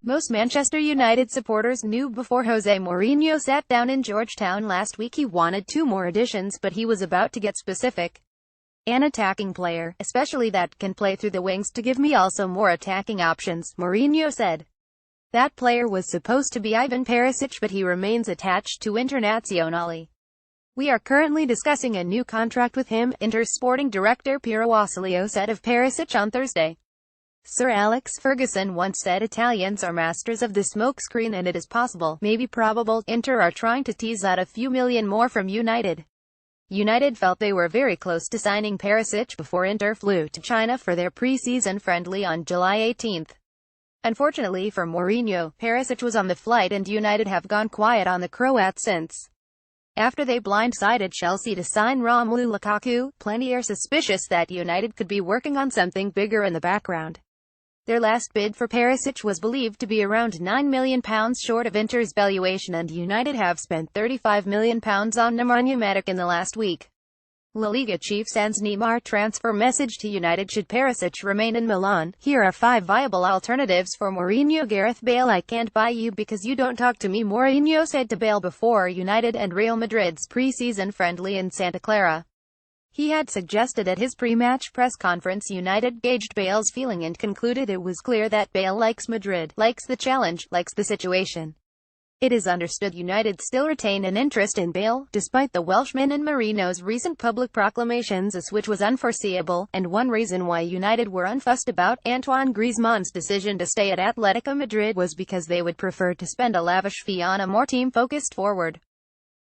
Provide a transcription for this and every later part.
Most Manchester United supporters knew before Jose Mourinho sat down in Georgetown last week he wanted 2 more additions, but he was about to get specific. An attacking player, especially that can play through the wings, to give me also more attacking options, Mourinho said. That player was supposed to be Ivan Perisic, but he remains attached to Internazionale. We are currently discussing a new contract with him, Inter sporting director Piero Wasilio said of Perisic on Thursday. Sir Alex Ferguson once said Italians are masters of the smokescreen, and it is possible, maybe probable, Inter are trying to tease out a few million more from United. United felt they were very close to signing Perisic before Inter flew to China for their pre-season friendly on July 18. Unfortunately for Mourinho, Perisic was on the flight and United have gone quiet on the Croat since. After they blindsided Chelsea to sign Romelu Lukaku, plenty are suspicious that United could be working on something bigger in the background. Their last bid for Perisic was believed to be around £9 million short of Inter's valuation, and United have spent £35 million on Nemanja Matic in the last week. La Liga chief sends Neymar transfer message to United should Perisic remain in Milan. Here are 5 viable alternatives for Mourinho. Gareth Bale: I can't buy you because you don't talk to me, Mourinho said to Bale before United and Real Madrid's pre-season friendly in Santa Clara. He had suggested at his pre-match press conference United gauged Bale's feeling and concluded it was clear that Bale likes Madrid, likes the challenge, likes the situation. It is understood United still retain an interest in Bale, despite the Welshman and Mourinho's recent public proclamations, a switch was unforeseeable, and one reason why United were unfussed about Antoine Griezmann's decision to stay at Atletico Madrid was because they would prefer to spend a lavish fee on a more team-focused forward.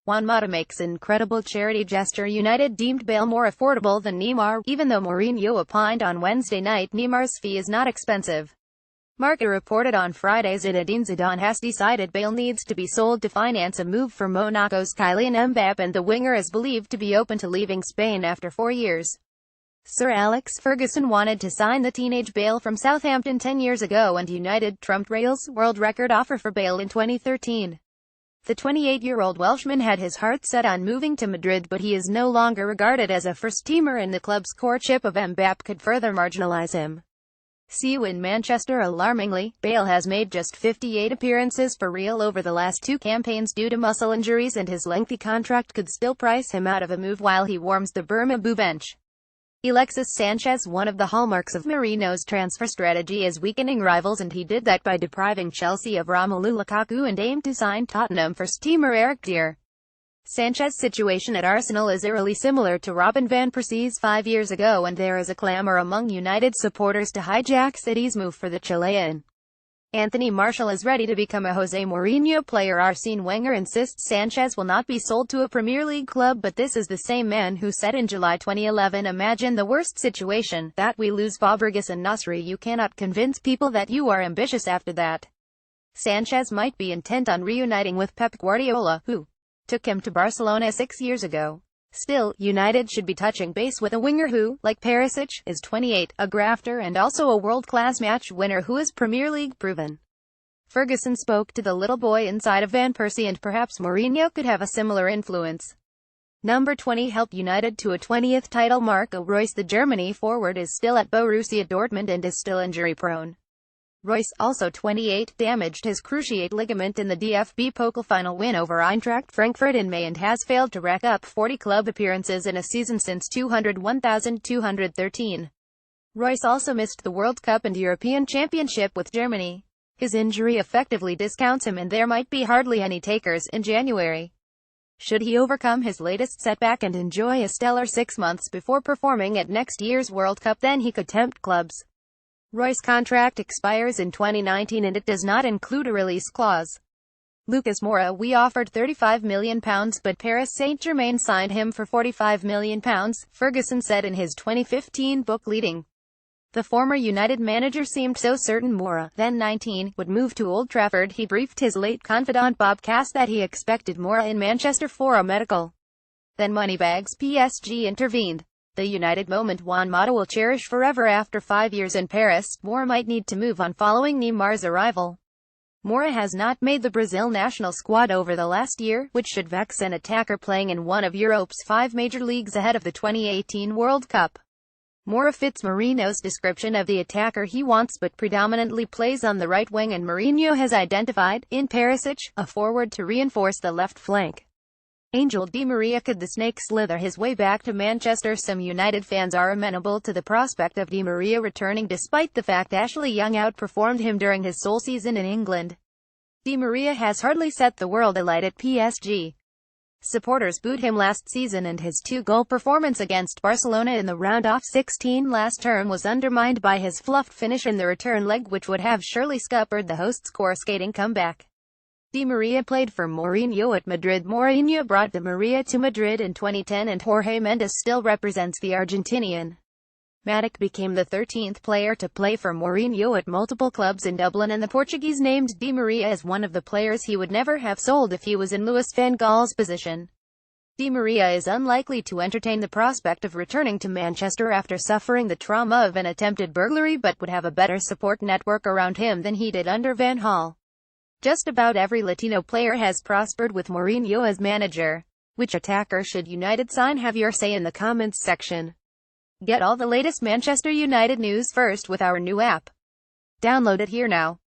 Juan Mata makes incredible charity gesture. United deemed Bale more affordable than Neymar, even though Mourinho opined on Wednesday night Neymar's fee is not expensive. Marca reported on Friday Zinedine Zidane has decided Bale needs to be sold to finance a move for Monaco's Kylian Mbappé, and the winger is believed to be open to leaving Spain after 4 years. Sir Alex Ferguson wanted to sign the teenage Bale from Southampton 10 years ago, and United trumped Real's world record offer for Bale in 2013. The 28-year-old Welshman had his heart set on moving to Madrid, but he is no longer regarded as a first-teamer, and the club's courtship of Mbappé could further marginalize him. See you in Manchester. Alarmingly, Bale has made just 58 appearances for Real over the last 2 campaigns due to muscle injuries, and his lengthy contract could still price him out of a move while he warms the Bernabeu bench. Alexis Sanchez: one of the hallmarks of Mourinho's transfer strategy is weakening rivals, and he did that by depriving Chelsea of Romelu Lukaku and aimed to sign Tottenham first-teamer Eric Dier. Sanchez's situation at Arsenal is eerily similar to Robin van Persie's 5 years ago, and there is a clamour among United supporters to hijack City's move for the Chilean. Anthony Martial is ready to become a Jose Mourinho player. Arsene Wenger insists Sanchez will not be sold to a Premier League club, but this is the same man who said in July 2011, imagine the worst situation, that we lose Fabregas and Nasri. You cannot convince people that you are ambitious after that. Sanchez might be intent on reuniting with Pep Guardiola, who took him to Barcelona 6 years ago. Still, United should be touching base with a winger who, like Perisic, is 28, a grafter and also a world-class match winner who is Premier League proven. Ferguson spoke to the little boy inside of Van Persie, and perhaps Mourinho could have a similar influence. Number 20 helped United to a 20th title. Marco Reus: the Germany forward is still at Borussia Dortmund and is still injury-prone. Reus, also 28, damaged his cruciate ligament in the DFB Pokal final win over Eintracht Frankfurt in May and has failed to rack up 40 club appearances in a season since 2001-213. Reus also missed the World Cup and European Championship with Germany. His injury effectively discounts him, and there might be hardly any takers in January. Should he overcome his latest setback and enjoy a stellar 6 months before performing at next year's World Cup, then he could tempt clubs. Reus' contract expires in 2019 and it does not include a release clause. Lucas Moura: we offered £35 million, but Paris Saint-Germain signed him for £45 million, Ferguson said in his 2015 book Leading. The former United manager seemed so certain Moura, then 19, would move to Old Trafford. He briefed his late confidant Bob Cass that he expected Moura in Manchester for a medical. Then Moneybags PSG intervened. The United moment Juan Mata will cherish forever. After 5 years in Paris, Moura might need to move on following Neymar's arrival. Moura has not made the Brazil national squad over the last year, which should vex an attacker playing in one of Europe's 5 major leagues ahead of the 2018 World Cup. More fits Mourinho's description of the attacker he wants but predominantly plays on the right wing, and Mourinho has identified, in Perisic, a forward to reinforce the left flank. Angel Di Maria. Could the snake slither his way back to Manchester? Some United fans are amenable to the prospect of Di Maria returning despite the fact Ashley Young outperformed him during his sole season in England. Di Maria has hardly set the world alight at PSG. Supporters booed him last season, and his two-goal performance against Barcelona in the round-off 16 last term was undermined by his fluffed finish in the return leg, which would have surely scuppered the hosts' coruscating comeback. Di Maria played for Mourinho at Madrid. Mourinho brought Di Maria to Madrid in 2010, and Jorge Mendes still represents the Argentinian. Matic became the 13th player to play for Mourinho at multiple clubs in Dublin, and the Portuguese named Di Maria as one of the players he would never have sold if he was in Louis van Gaal's position. Di Maria is unlikely to entertain the prospect of returning to Manchester after suffering the trauma of an attempted burglary, but would have a better support network around him than he did under Van Gaal. Just about every Latino player has prospered with Mourinho as manager. Which attacker should United sign? Have your say in the comments section. Get all the latest Manchester United news first with our new app. Download it here now.